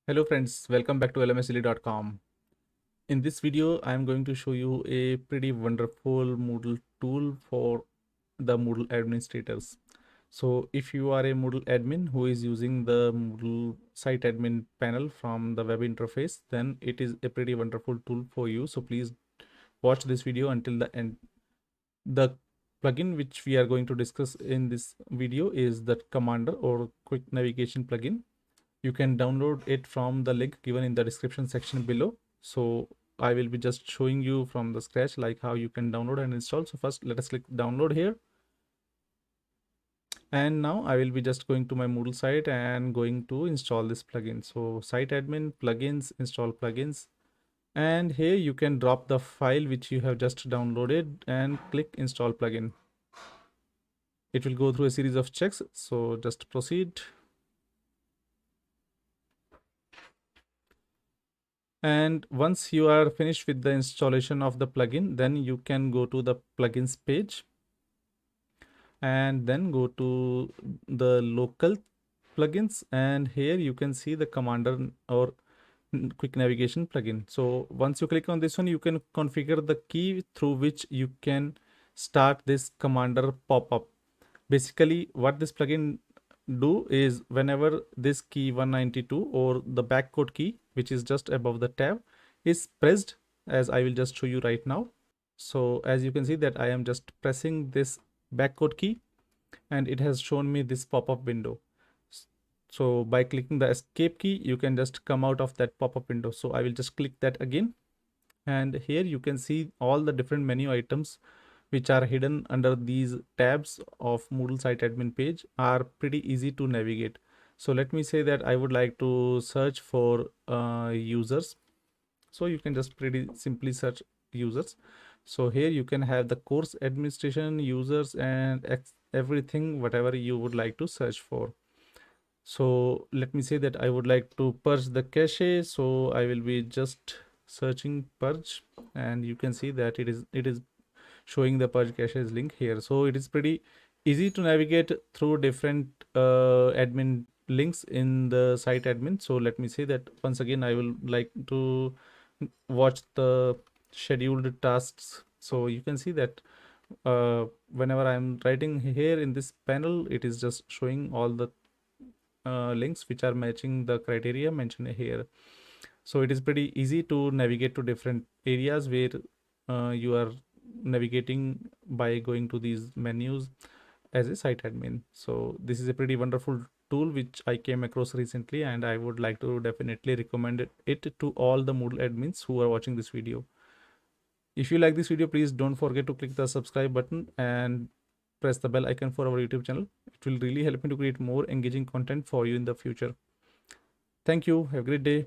Hello friends, welcome back to lmsle.com. In this video, I am going to show you a pretty wonderful Moodle tool for the Moodle administrators. So if you are a Moodle admin who is using the Moodle site admin panel from the web interface, then it is a pretty wonderful tool for you. So please watch this video until the end. The plugin which we are going to discuss in this video is the Commander or Quick Navigation plugin. You can download it from the link given in the description section below. So I will be just showing you from the scratch like how you can download and install. So first let us click download here. And now I will be just going to my Moodle site and going to install this plugin. So site admin, plugins, install plugins. And here you can drop the file which you have just downloaded and click install plugin. It will go through a series of checks. So just proceed. And once you are finished with the installation of the plugin, then you can go to the plugins page and then go to the local plugins, and here you can see the Commander or quick navigation plugin. So once you click on this one, you can configure the key through which you can start this Commander pop-up. Basically what this plugin do is whenever this key 192 or the backcode key, which is just above the tab, is pressed, as I will just show you right now. So as you can see that I am just pressing this backcode key and it has shown me this pop-up window. So by clicking the escape key, you can just come out of that pop-up window. So I will just click that again, and here you can see all the different menu items which are hidden under these tabs of Moodle site admin page are pretty easy to navigate. So let me say that I would like to search for users. So you can just pretty simply search users. So here you can have the course administration, users, and everything whatever you would like to search for. So let me say that I would like to purge the cache. So I will be just searching purge, and you can see that it is showing the purge caches link here. So it is pretty easy to navigate through different admin links in the site admin. So let me say that once again I will like to watch the scheduled tasks. So you can see that whenever I'm writing here in this panel, it is just showing all the links which are matching the criteria mentioned here. So it is pretty easy to navigate to different areas where you are navigating by going to these menus as a site admin. So this is a pretty wonderful tool which I came across recently, and I would like to definitely recommend it to all the Moodle admins who are watching this video. If you like this video, please don't forget to click the subscribe button and press the bell icon for our YouTube channel. It will really help me to create more engaging content for you in the future. Thank you. Have a great day.